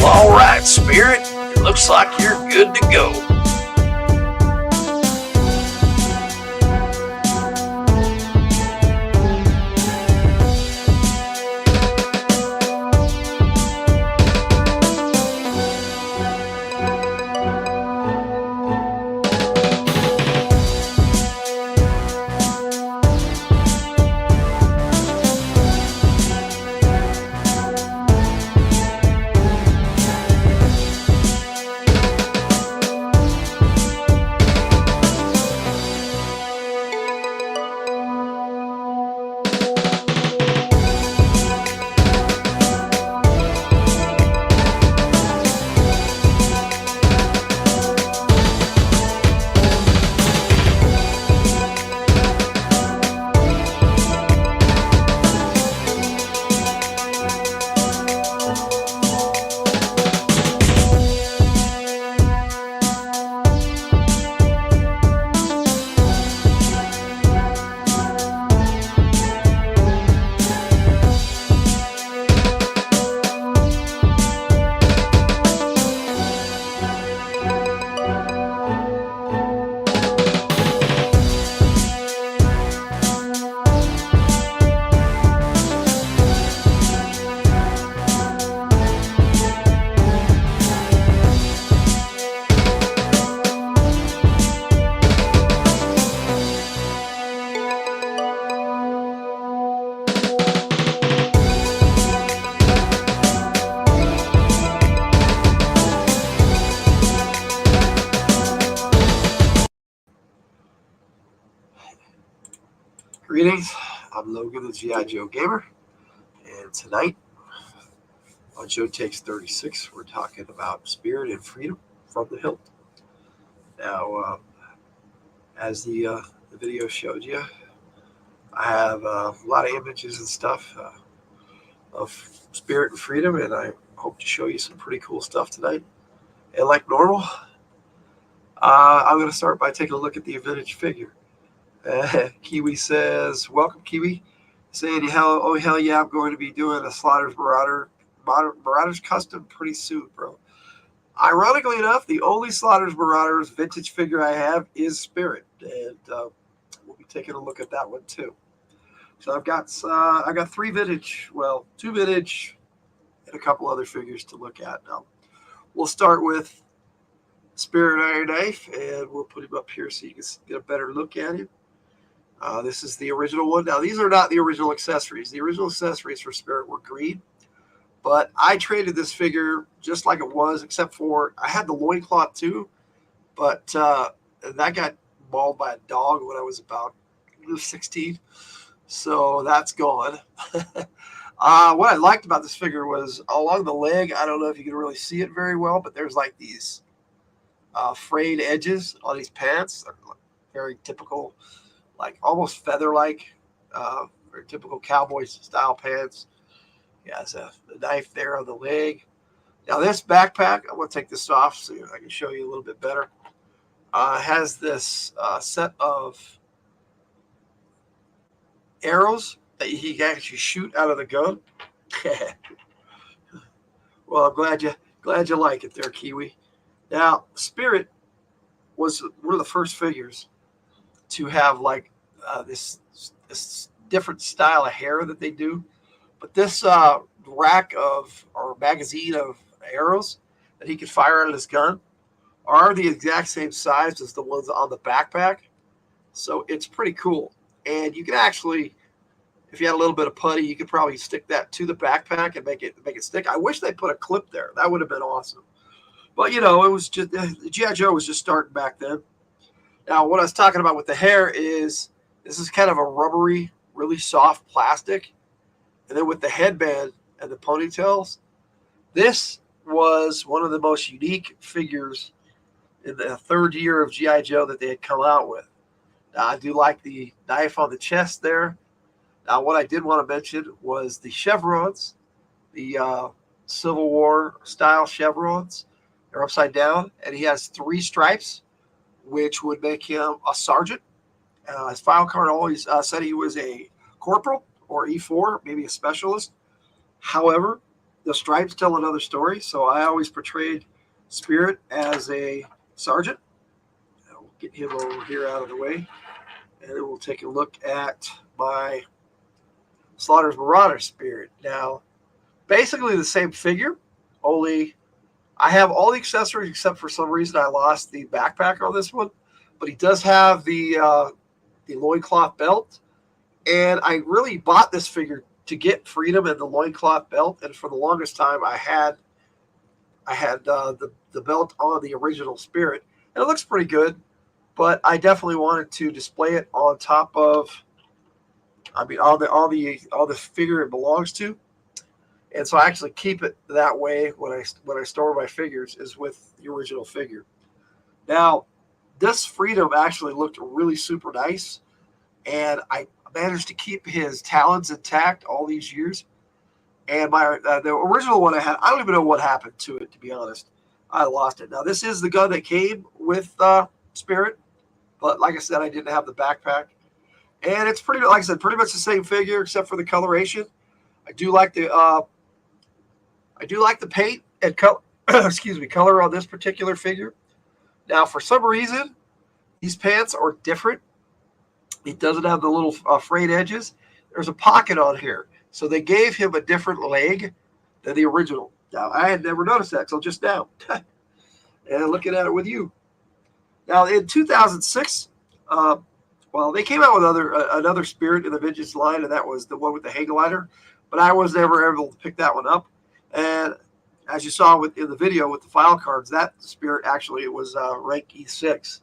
All right, Spirit, it looks like you're good to go. Greetings, I'm Logan, the G.I. Joe Gamer, and tonight on Joe Takes 36, we're talking about Spirit and Freedom from the Hilt. Now, as the video showed you, I have a lot of images and stuff of Spirit and Freedom, and I hope to show you some pretty cool stuff tonight. And like normal, I'm going to start by taking a look at the vintage figure. Kiwi says, welcome, Kiwi. Saying, oh, hell yeah, I'm going to be doing a Slaughter's Marauders custom pretty soon, bro. Ironically enough, the only Slaughter's Marauders vintage figure I have is Spirit, and we'll be taking a look at that one too. So I've got three vintage, well, two vintage, and a couple other figures to look at. Now, we'll start with Spirit Ironknife, and we'll put him up here so you can get a better look at him. This is the original one. Now, these are not the original accessories. The original accessories for Spirit were green, but I traded this figure just like it was, except for I had the loincloth too, but that got mauled by a dog when I was about 16, so that's gone. What I liked about this figure was along the leg, I don't know if you can really see it very well, but there's like these frayed edges on these pants. They're very typical, like almost feather-like, very typical cowboy style pants. He has a knife there on the leg. Now this backpack, I'm going to take this off so I can show you a little bit better. Has this set of arrows that he can actually shoot out of the gun. Well, I'm glad you like it there, Kiwi. Now, Spirit was one of the first figures to have like this different style of hair that they do. But this rack of, or magazine of arrows that he could fire out of his gun are the exact same size as the ones on the backpack. So it's pretty cool. And you can actually, if you had a little bit of putty, you could probably stick that to the backpack and make it stick. I wish they put a clip there. That would have been awesome. But, you know, it was just, G.I. Joe was just starting back then. Now, what I was talking about with the hair is, this is kind of a rubbery really soft plastic. And then with the headband and the ponytails, this was one of the most unique figures in the third year of G.I. Joe that they had come out with. Now, I do like the knife on the chest there. Now, what I did want to mention was the chevrons, the Civil War style chevrons. They're upside down, and he has 3 stripes, which would make him a sergeant. His file card always said he was a corporal or E4, maybe a specialist. However, the stripes tell another story, so I always portrayed Spirit as a sergeant. We'll get him over here out of the way, and then we'll take a look at my Slaughter's Marauder Spirit. Now, basically the same figure, only I have all the accessories except for some reason I lost the backpack on this one, but he does have the loincloth belt, and I really bought this figure to get Freedom and the loincloth belt, and for the longest time I had the belt on the original Spirit, and it looks pretty good, but I definitely wanted to display it on top of, I mean, all the figure it belongs to. And so I actually keep it that way when I store my figures, is with the original figure. Now, this Freedom actually looked really super nice, and I managed to keep his talons intact all these years. And my the original one I had, I don't even know what happened to it, to be honest. I lost it. Now, this is the gun that came with Spirit, but like I said, I didn't have the backpack. And it's pretty, like I said, pretty much the same figure except for the coloration. I do like the paint and color, color on this particular figure. Now, for some reason, these pants are different. It doesn't have the little frayed edges. There's a pocket on here, so they gave him a different leg than the original. Now, I had never noticed that until just now, and looking at it with you. Now, in 2006, they came out with another Spirit in the Vengeance line, and that was the one with the hang glider. But I was never able to pick that one up. And as you saw in the video with the file cards, that Spirit actually was rank E6.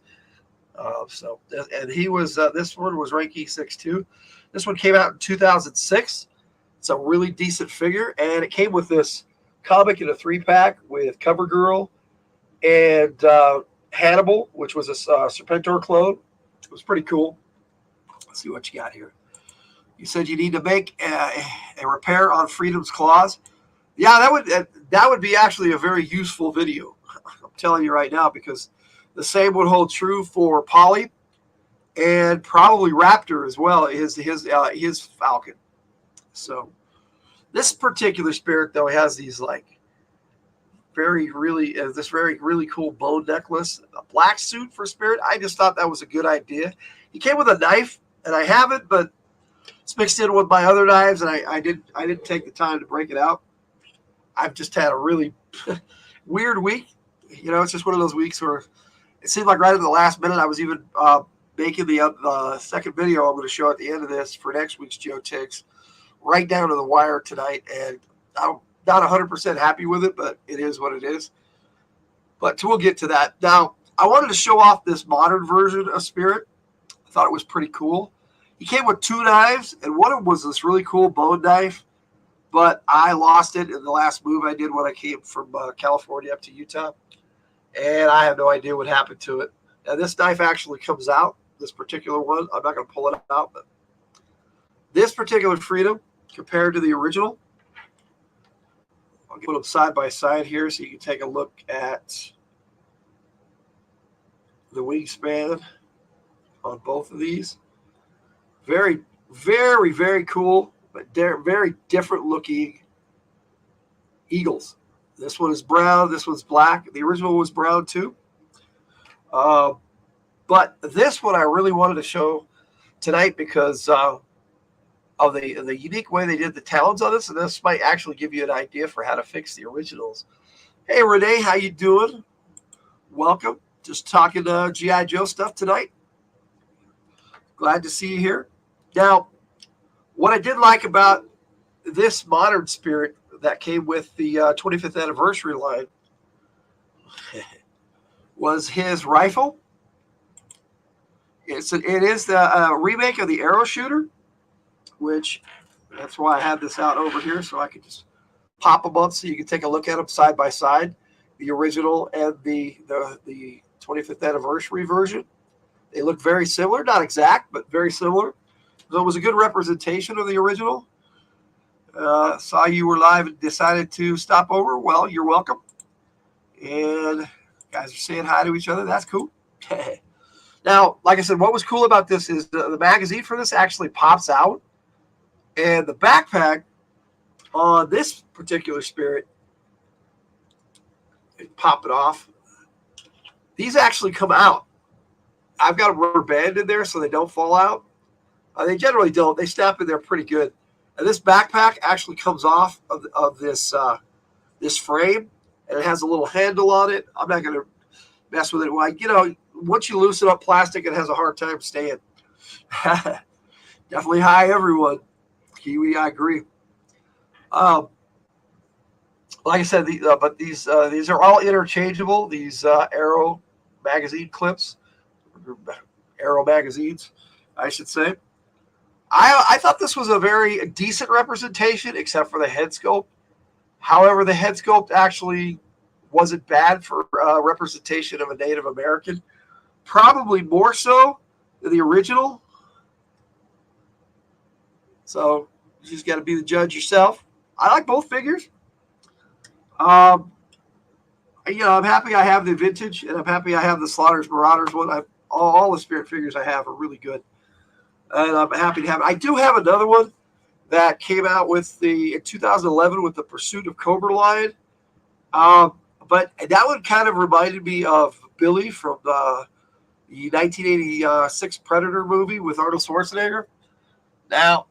And he was this one was rank E6 too. This one came out in 2006. It's a really decent figure, and it came with this comic in a 3-pack with CoverGirl and Hannibal, which was a Serpentor clone. It was pretty cool. Let's see what you got here. You said you need to make a repair on Freedom's claws. Yeah, that would be actually a very useful video. I'm telling you right now, because the same would hold true for Polly and probably Raptor as well. His Falcon. So this particular Spirit though has these this very really cool bone necklace, a black suit for Spirit. I just thought that was a good idea. He came with a knife, and I have it, but it's mixed in with my other knives, and I didn't take the time to break it out. I've just had a really weird week. It's just one of those weeks where it seemed like right at the last minute I was even making the second video I'm going to show at the end of this for next week's Joe Takes, right down to the wire tonight, and I'm not 100% happy with it, but it is what it is. But we'll get to that. Now, I wanted to show off this modern version of Spirit. I thought it was pretty cool. He came with 2 knives, and one of them was this really cool bone knife, but I lost it in the last move I did when I came from California up to Utah, and I have no idea what happened to it. Now, this knife actually comes out, this particular one. I'm not going to pull it out, but this particular Freedom, compared to the original, I'll put them side by side here so you can take a look at the wingspan on both of these. Very, very, very cool, but they're very different looking eagles. This one is brown. This one's black. The original was brown too. But this one I really wanted to show tonight because of the unique way they did the talons on this, and this might actually give you an idea for how to fix the originals. Hey, Renee, how you doing? Welcome. Just talking G.I. Joe stuff tonight. Glad to see you here. Now, what I did like about this modern Spirit that came with the 25th anniversary line was his rifle. It is the remake of the arrow shooter. which that's why I have this out over here so I could just pop them up so you can take a look at them side by side, the original and the 25th anniversary version. They look very similar, not exact, but very similar. So it was a good representation of the original. Saw you were live and decided to stop over. Well, you're welcome. And guys are saying hi to each other. That's cool. Now, like I said, what was cool about this is the magazine for this actually pops out. And the backpack on this particular Spirit, pop it off. These actually come out. I've got a rubber band in there so they don't fall out. They generally don't. They snap in there pretty good. And this backpack actually comes off of this this frame, and it has a little handle on it. I'm not going to mess with it. Like, once you loosen up plastic, it has a hard time staying. Definitely hi, everyone. Kiwi, I agree. Like I said, but these are all interchangeable. These Arrow magazine clips, Arrow magazines, I should say. I thought this was a very decent representation, except for the head sculpt. However, the head sculpt actually wasn't bad for representation of a Native American. Probably more so than the original. So you just got to be the judge yourself. I like both figures. I'm happy I have the vintage, and I'm happy I have the Slaughter's Marauders one. All the Spirit figures I have are really good, and I'm happy to have it. I do have another one that came out in 2011 with the Pursuit of Cobra line, but that one kind of reminded me of Billy from the 1986 Predator movie with Arnold Schwarzenegger. Now,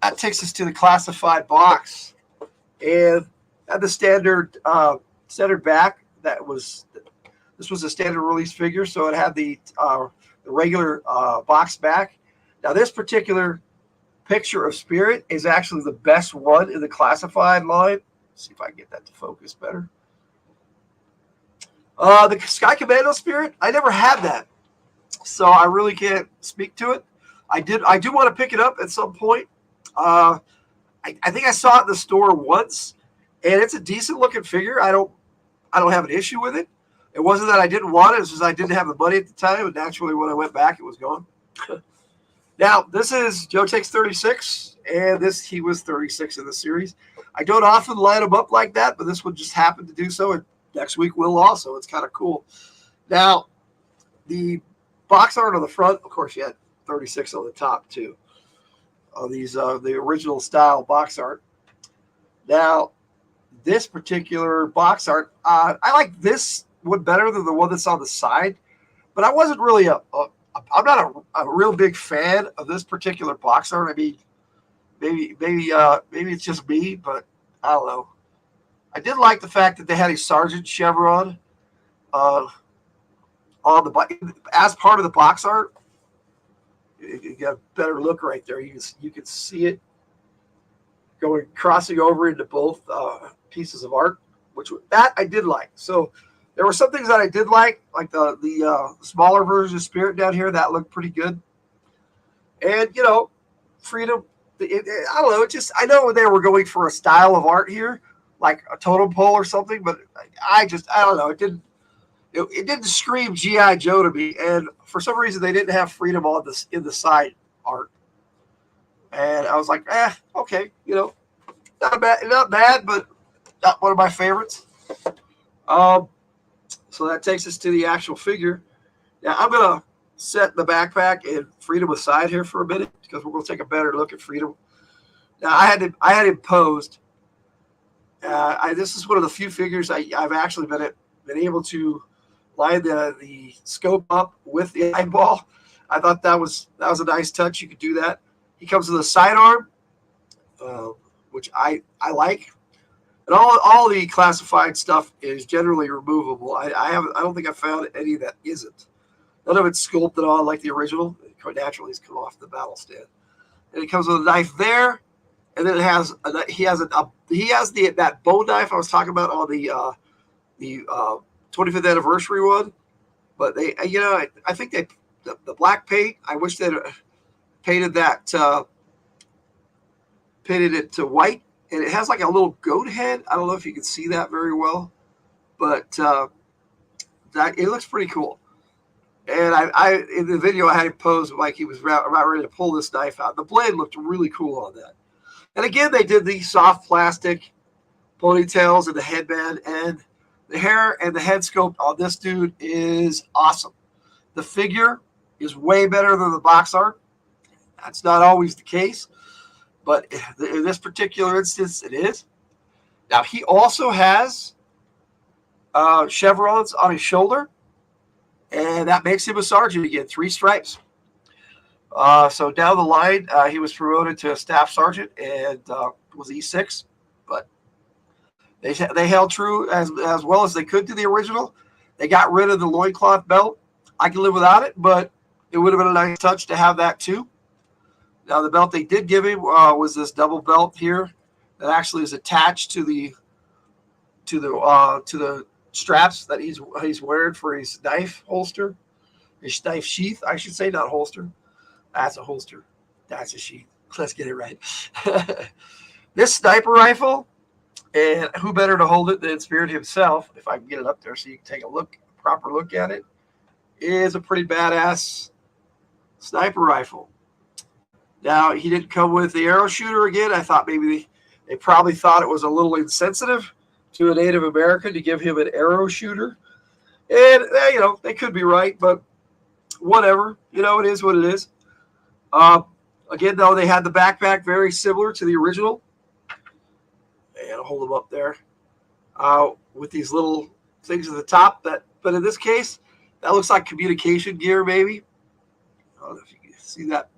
that takes us to the classified box, and had the standard back. This was a standard release figure, so it had the regular box back. Now, this particular picture of Spirit is actually the best one in the classified line. Let's see if I can get that to focus better. The Sky Commando Spirit, I never had that, so I really can't speak to it. I do want to pick it up at some point. I think I saw it in the store once, and it's a decent looking figure. I don't have an issue with it. It wasn't that I didn't want it; it's just I didn't have the money at the time, and naturally, when I went back, it was gone. Now, this is Joe Takes 36, and he was 36 in the series. I don't often line them up like that, but this one just happened to do so, and next week will also. It's kind of cool. Now, the box art on the front, of course, you had 36 on the top too. These the original style box art. Now, this particular box art, I like this one better than the one that's on the side, but I wasn't really I'm not a real big fan of this particular box art. I mean, maybe it's just me, but I don't know. I did like the fact that they had a Sergeant chevron on as part of the box art. You got a better look right there. You can see it crossing over into both pieces of art, that I did like. So there were some things that I did like the smaller version of Spirit down here that looked pretty good. And Freedom. I don't know. I know they were going for a style of art here, like a totem pole or something, but I don't know. It didn't scream G.I. Joe to me, and for some reason they didn't have Freedom on this in the side art. And I was like, okay, not bad, but not one of my favorites. So that takes us to the actual figure. Now I'm gonna set the backpack and Freedom aside here for a minute because we're gonna take a better look at Freedom. Now I had him posed. This is one of the few figures I've actually been able to line the scope up with the eyeball. I thought that was a nice touch. You could do that. He comes with a sidearm, which I like. And all the classified stuff is generally removable. I don't think I found any that isn't. None of it's sculpted on like the original. It naturally has come off the battle stand. And it comes with a knife there, and then he has that bone knife I was talking about on the 25th anniversary one. But I think the black paint. I wish they'd painted that painted it to white, and it has like a little goat head. I don't know if you can see that very well, but that it looks pretty cool. And I in the video I had him pose like he was about ready to pull this knife out. The blade looked really cool on that. And again, they did the soft plastic ponytails and the headband, and the hair and the head sculpt on this dude is awesome. The figure is way better than the box art. That's not always the case, but in this particular instance, it is. Now, he also has chevrons on his shoulder, and that makes him a sergeant again, 3 stripes. So down the line, he was promoted to a staff sergeant and was E6, but they held true as well as they could to the original. They got rid of the loincloth belt. I can live without it, but it would have been a nice touch to have that too. Now, the belt they did give him was this double belt here that actually is attached to the straps that he's wearing for his knife holster, his knife sheath, I should say, not holster. That's a holster. That's a sheath. Let's get it right. This sniper rifle, and who better to hold it than Spirit himself, if I can get it up there so you can take a proper look at it, is a pretty badass sniper rifle. Now, he didn't come with the arrow shooter again. I thought maybe they probably thought it was a little insensitive to a Native American to give him an arrow shooter. And, they could be right, but whatever. It is what it is. Again, though, they had the backpack very similar to the original. And I'll hold them up there with these little things at the top. But in this case, that looks like communication gear, maybe. I don't know if you can see that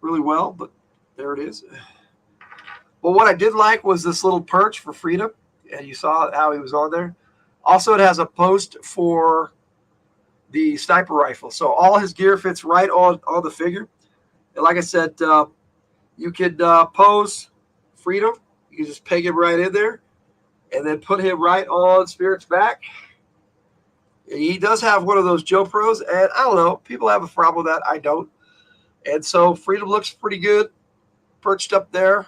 really well, but there it is. But what I did like was this little perch for freedom, and you saw how he was on there. Also, it has a post for the sniper rifle, so all his gear fits right on the figure. And like I said, you could pose freedom. You can just peg him right in there, and then put him right on Spirit's back. He does have one of those Joe Pros, and I don't know, people have a problem with that. I don't. And so Freedom looks pretty good, perched up there.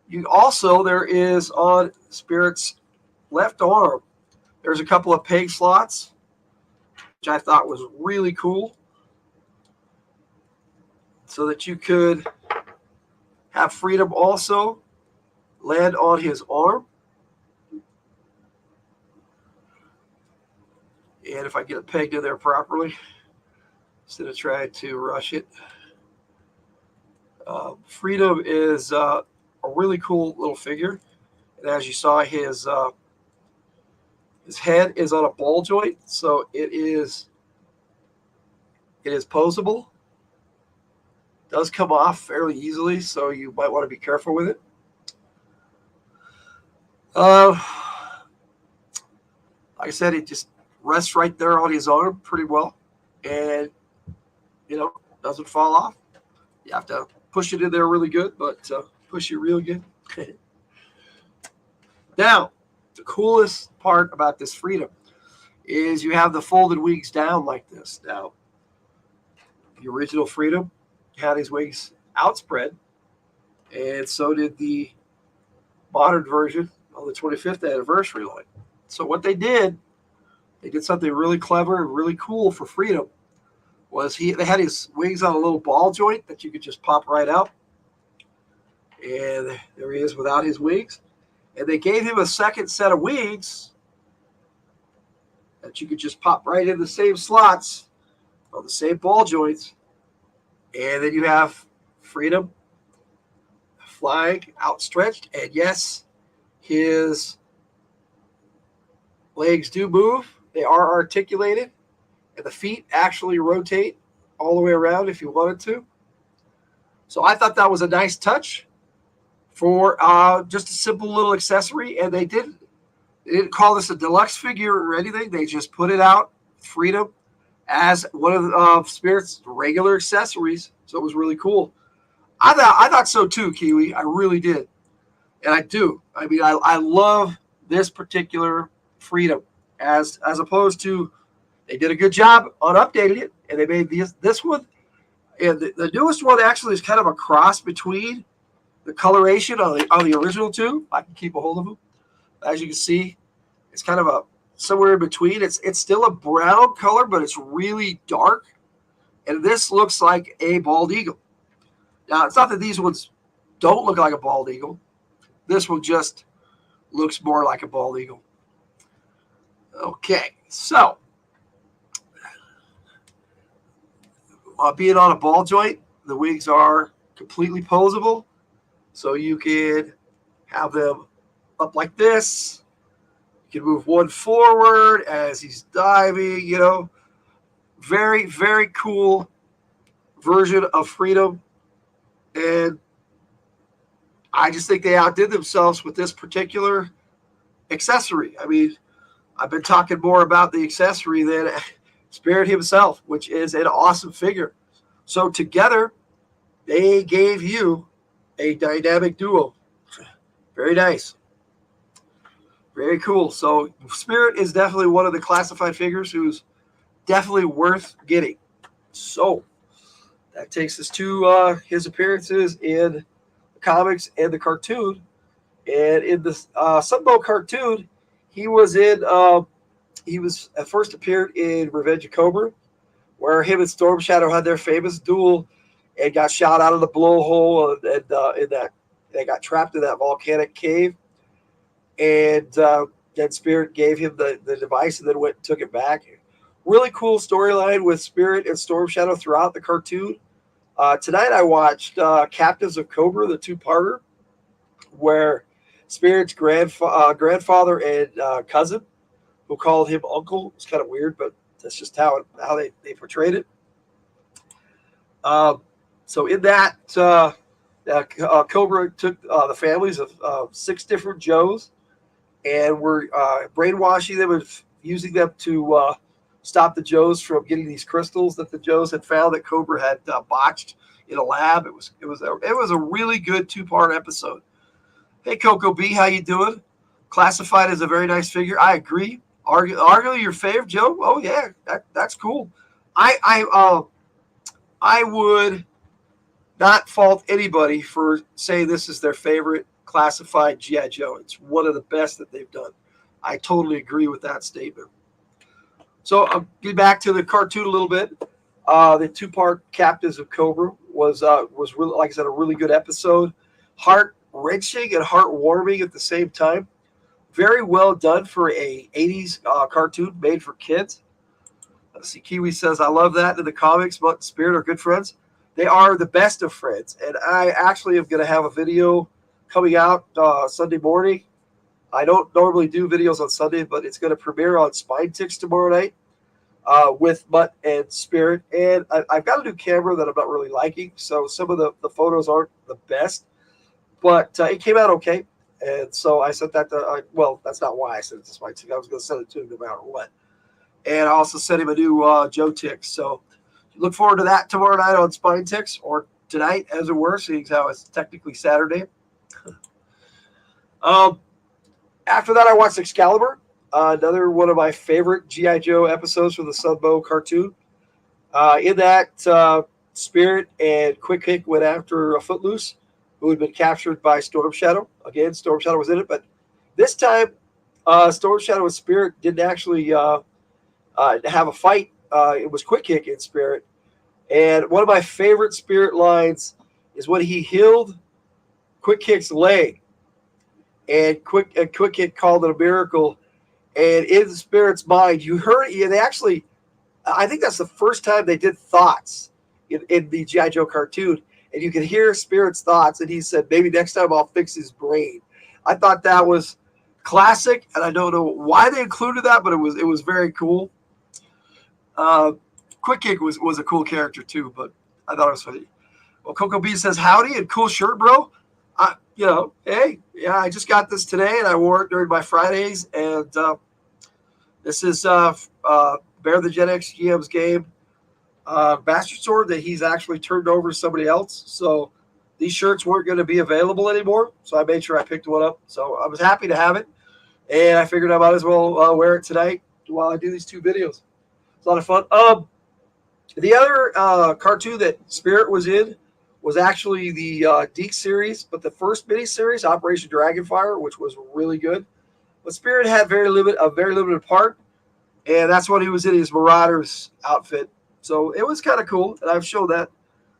There is on Spirit's left arm, there's a couple of peg slots, which I thought was really cool, so that you could have Freedom also land on his arm. And if I get it pegged in there properly, instead of trying to rush it. Freedom is a really cool little figure. And as you saw, his head is on a ball joint, so it is posable. Does come off fairly easily, so you might want to be careful with it. Like I said, it just rests right there on his arm pretty well, and doesn't fall off. You have to push it in there really good, but push it real good. Now, the coolest part about this Freedom is you have the folded wings down like this. Now, the original Freedom had his wings outspread, and so did the modern version on the 25th anniversary line. So what they did something really clever and really cool for Freedom. They had his wings on a little ball joint that you could just pop right out. And there he is without his wings. And they gave him a second set of wings that you could just pop right in the same slots on the same ball joints. And then you have Freedom flying outstretched. And yes, his legs do move. They are articulated. And the feet actually rotate all the way around if you wanted to. So I thought that was a nice touch for just a simple little accessory. And they didn't call this a deluxe figure or anything. They just put it out, Freedom, as one of Spirit's regular accessories. So it was really cool. I thought so too, Kiwi. I really did. And I do. I mean, I love this particular Freedom as opposed to, they did a good job on updating it, and they made this one. And the newest one actually is kind of a cross between the coloration on the original two. I can keep a hold of them. As you can see, it's kind of a somewhere in between. It's still a brown color, but it's really dark. And this looks like a bald eagle. Now, it's not that these ones don't look like a bald eagle. This one just looks more like a bald eagle. Okay, so being on a ball joint, the wings are completely posable. So you can have them up like this. You can move one forward as he's diving, you know. Very, very cool version of Freedom. And I just think they outdid themselves with this particular accessory. I mean, I've been talking more about the accessory than Spirit himself, which is an awesome figure. So together, they gave you a dynamic duo. Very nice. Very cool. So Spirit is definitely one of the classified figures who's definitely worth getting. So that takes us to his appearances in the comics and the cartoon. And in the Sunbow cartoon, he was at first appeared in Revenge of Cobra, where him and Storm Shadow had their famous duel and got shot out of the blowhole, and in that they got trapped in that volcanic cave. And then Spirit gave him the device and then went and took it back. Really cool storyline with Spirit and Storm Shadow throughout the cartoon. Tonight I watched Captives of Cobra, the two-parter, where Spirit's grandfather and cousin, who called him uncle. It's kind of weird, but that's just how they portrayed it. So in that, Cobra took the families of 6 different Joes and were brainwashing them and using them to stop the Joes from getting these crystals that the Joes had found that Cobra had botched in a lab. It was a really good 2-part episode. Hey, Coco B, how you doing? Classified as a very nice figure. I agree. Arguably your favorite, Joe? Oh yeah, that's cool. I would not fault anybody for saying this is their favorite classified G.I. Joe. It's one of the best that they've done. I totally agree with that statement. So I'll get back to the cartoon a little bit. The 2-part Captives of Cobra was really, like I said, a really good episode. Heart-wrenching and heart-warming at the same time. Very well done for a 80s cartoon made for kids. Let's see, Kiwi says, I love that in the comics, but Spirit are good friends. They are the best of friends. And I actually am going to have a video coming out Sunday morning. I don't normally do videos on Sunday, but it's going to premiere on Spine Ticks tomorrow night with Mutt and Spirit. And I've got a new camera that I'm not really liking, so some of the photos aren't the best. But it came out okay. And so I sent that to, that's not why I sent it to Spine Ticks. I was going to send it to him no matter what. And I also sent him a new Joe Ticks. So look forward to that tomorrow night on Spine Ticks, or tonight, as it were, seeing how it's technically Saturday. After that, I watched Excalibur, another one of my favorite G.I. Joe episodes from the Sunbow cartoon. In that, Spirit and Quick Kick went after a Footloose, who had been captured by Storm Shadow. Again, Storm Shadow was in it, but this time, Storm Shadow and Spirit didn't actually have a fight. It was Quick Kick in Spirit. And one of my favorite Spirit lines is when he healed Quick Kick's leg. And Quick Kick called it a miracle. And in Spirit's mind, you heard it. They actually, I think that's the first time they did thoughts in the G.I. Joe cartoon. And you could hear Spirit's thoughts. And he said, maybe next time I'll fix his brain. I thought that was classic. And I don't know why they included that, but it was very cool. Quick Kick was a cool character too, but I thought it was funny. Well, Coco B says, howdy and cool shirt, bro. Hey, yeah, I just got this today and I wore it during my Fridays. And this is Bear the Gen X GM's game Bastard Sword that he's actually turned over to somebody else. So these shirts weren't going to be available anymore. So I made sure I picked one up. So I was happy to have it. And I figured I might as well wear it tonight while I do these 2 videos. It's a lot of fun. The other cartoon that Spirit was in was actually the Deke series, but the first miniseries, Operation Dragonfire, which was really good. But Spirit had a very limited part, and that's when he was in his Marauders outfit. So it was kind of cool, and I've shown that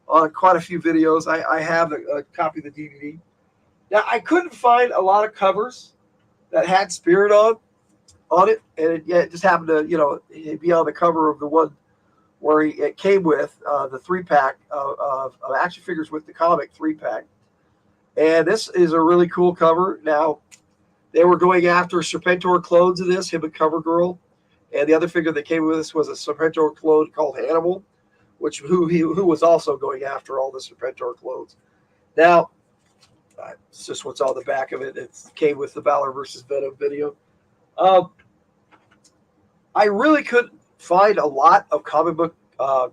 on quite a few videos. I have a copy of the DVD. Now, I couldn't find a lot of covers that had Spirit on it, and it just happened to, be on the cover of the one where it came with the 3-pack of action figures with the comic 3-pack. And this is a really cool cover. Now, they were going after Serpentor clones of this, him and CoverGirl. And the other figure that came with us was a Serpentor clone called Hannibal, who was also going after all the Serpentor clones. Now, it's just what's on the back of it. It came with the Valor versus Venom video. I really couldn't find a lot of comic book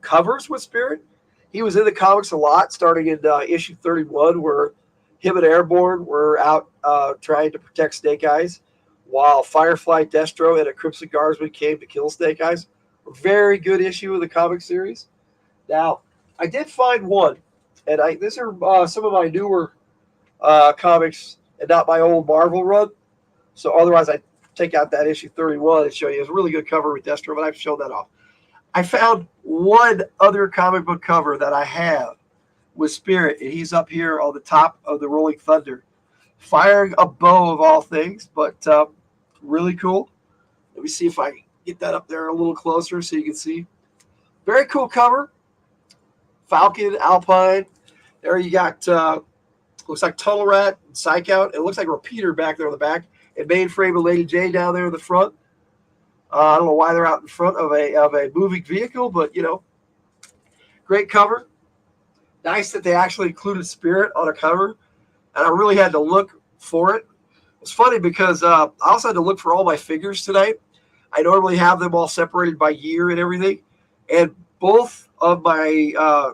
covers with Spirit. He was in the comics a lot, starting in issue 31, where him and Airborne were out trying to protect Snake Eyes, while Firefly, Destro, and a Crimson Guardsman came to kill Snake Eyes. A very good issue of the comic series. Now, I did find one, and these are some of my newer comics and not my old Marvel run. So otherwise, I take out that issue 31 and show you. It's a really good cover with Destro, but I've shown that off. I found one other comic book cover that I have with Spirit, and he's up here on the top of the Rolling Thunder, firing a bow of all things, but really cool. Let me see if I can get that up there a little closer so you can see. Very cool cover. Falcon, Alpine. There you got, looks like Tunnel Rat, Psych Out. It looks like Repeater back there on the back. And Mainframe and Lady J down there in the front. I don't know why they're out in front of a moving vehicle, but, great cover. Nice that they actually included Spirit on a cover. And I really had to look for it. It's funny because I also had to look for all my figures tonight. I normally have them all separated by year and everything. And both of my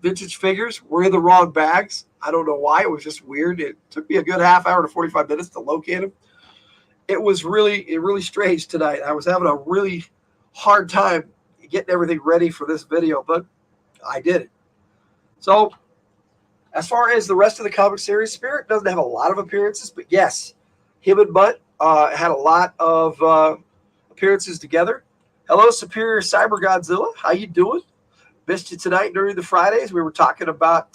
vintage figures were in the wrong bags. I don't know why. It was just weird. It took me a good half hour to 45 minutes to locate them. It was really strange tonight. I was having a really hard time getting everything ready for this video, but I did it. So as far as the rest of the comic series, Spirit doesn't have a lot of appearances, but yes, him and Mutt had a lot of appearances together. Hello, Superior Cyber Godzilla. How you doing? Missed you tonight during the Fridays. We were talking about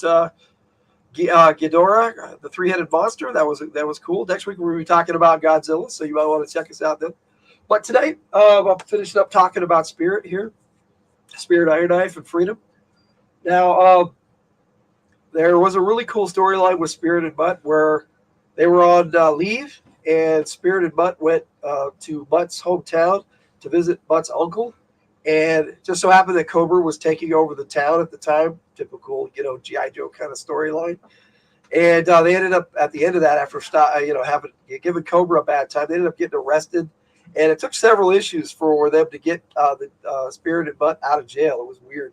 Ghidorah, the three-headed monster. That was cool. Next week we'll be talking about Godzilla, so you might want to check us out then. But tonight I'm finishing up talking about Spirit here, Spirit Ironknife and Freedom. Now there was a really cool storyline with Spirit and Mutt where they were on leave, and Spirit and Mutt went to Mutt's hometown to visit Mutt's uncle. And it just so happened that Cobra was taking over the town at the time. Typical, G.I. Joe kind of storyline. And they ended up at the end of that, after having given Cobra a bad time, they ended up getting arrested. And it took several issues for them to get the Spirit and Mutt out of jail. It was weird,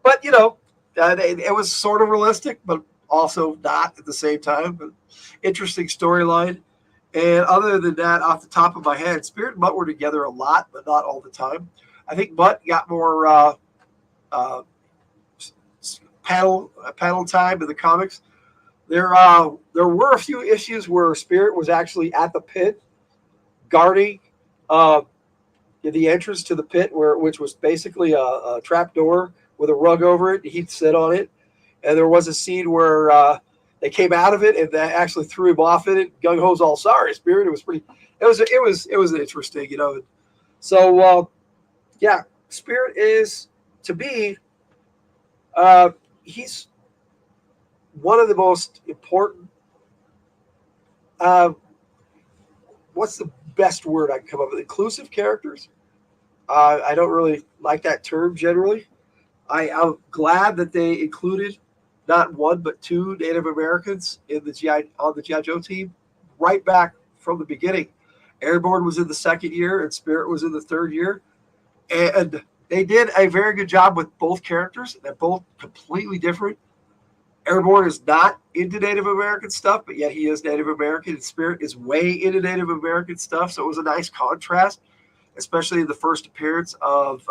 but it was sort of realistic, but also not at the same time. But interesting storyline. And other than that, off the top of my head, Spirit and Mutt were together a lot, but not all the time. I think Mutt got more panel time in the comics. There were a few issues where Spirit was actually at the pit, guarding the entrance to the pit, which was basically a trap door with a rug over it. He'd sit on it, and there was a scene where they came out of it and they actually threw him off in it. Gung Ho's all sorry, Spirit. It was pretty. It was interesting, So. Yeah, Spirit is, to me, he's one of the most important, what's the best word I can come up with? Inclusive characters. I don't really like that term generally. I'm glad that they included not one but two Native Americans on the G.I. Joe team right back from the beginning. Airborne was in the second year and Spirit was in the third year. And they did a very good job with both characters. They're both completely different. Airborne is not into Native American stuff, but yet he is Native American. And Spirit is way into Native American stuff. So it was a nice contrast, especially in the first appearance of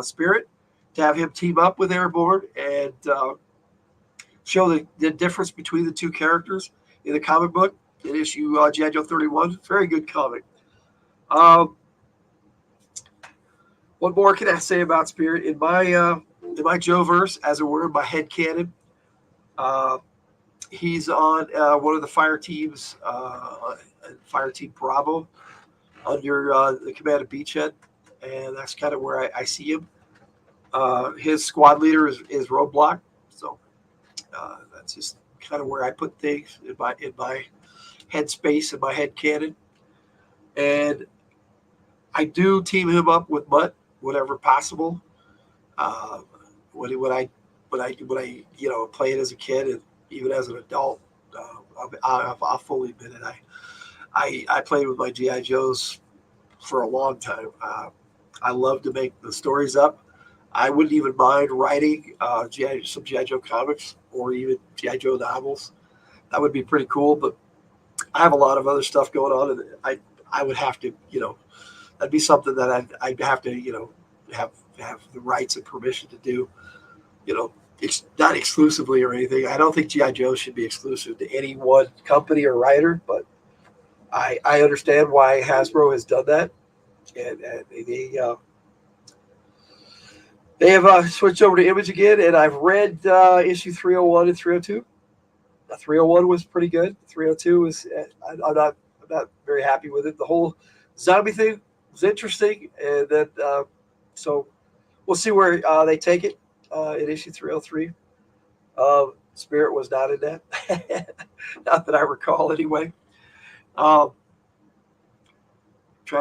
Spirit, to have him team up with Airborne. And show the difference between the two characters in the comic book in issue G.I. Joe 31. Very good comic. What more can I say about Spirit? In my Joe verse, as it were, in my head canon, he's on one of the fire teams, Fire Team Bravo, under the command of Beachhead, and that's kind of where I see him. His squad leader is Roadblock, so that's just kind of where I put things in my head space, in my head canon. And I do team him up with Mutt whenever possible. When I play it as a kid and even as an adult, I'll fully admit it. I played with my GI Joes for a long time. I love to make the stories up. I wouldn't even mind writing some GI Joe comics or even GI Joe novels. That would be pretty cool. But I have a lot of other stuff going on, and I would have to, that'd be something that I'd have to, have the rights and permission to do. It's not exclusively or anything. I don't think GI Joe should be exclusive to any one company or writer, but I understand why Hasbro has done that, and they have switched over to Image again, and I've read issue 301 and 302. 301 was pretty good. 302 was I'm not very happy with it. The whole zombie thing was interesting, and then so we'll see where they take it in issue 303. Spirit was not in that, not that I recall anyway. Trying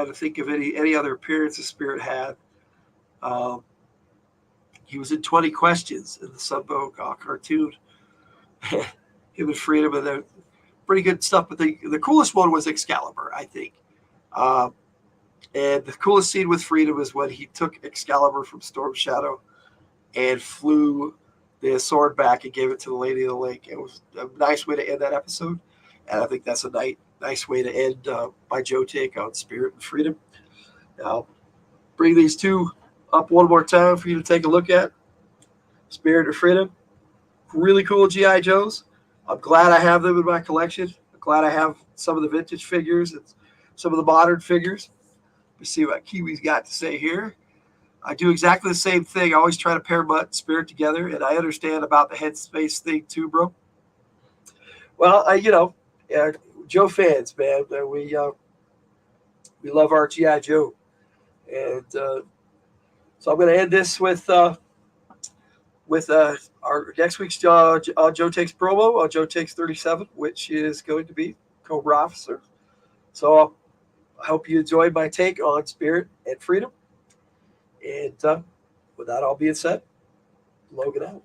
to think of any other appearances Spirit had. He was in 20 Questions in the Sunbow cartoon. Him and Freedom, and they're pretty good stuff. But the coolest one was Excalibur, I think. And the coolest scene with Freedom is when he took Excalibur from Storm Shadow and flew the sword back and gave it to the Lady of the Lake. It was a nice way to end that episode. And I think that's a nice way to end my Joe take on Spirit and Freedom. I'll bring these two up one more time for you to take a look at. Spirit and Freedom. Really cool G.I. Joes. I'm glad I have them in my collection. I'm glad I have some of the vintage figures and some of the modern figures. Let's see what Kiwi's got to say here. I do exactly the same thing. I always try to pair Mutt and Spirit together, and I understand about the headspace thing too, bro. Well, Joe fans, man, we love our G.I. Joe, and so I'm going to end this with our next week's Joe Takes promo, Joe Takes 37, which is going to be Cobra Officer. So I hope you enjoyed my take on Spirit and Freedom. And with that all being said, Logan out.